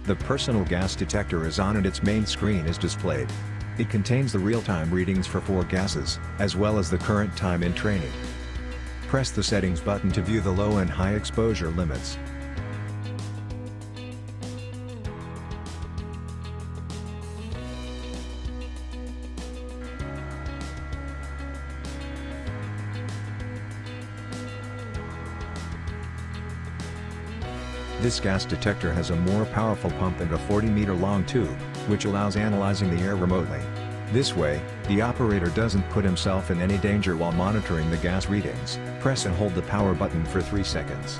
The personal gas detector is on and its main screen is displayed. It contains the real-time readings for 4 gases, as well as the current time in training. Press the settings button to view the low and high exposure limits. This gas detector has a more powerful pump and a 40-meter long tube, which allows analyzing the air remotely. This way, the operator doesn't put himself in any danger while monitoring the gas readings. Press and hold the power button for 3 seconds.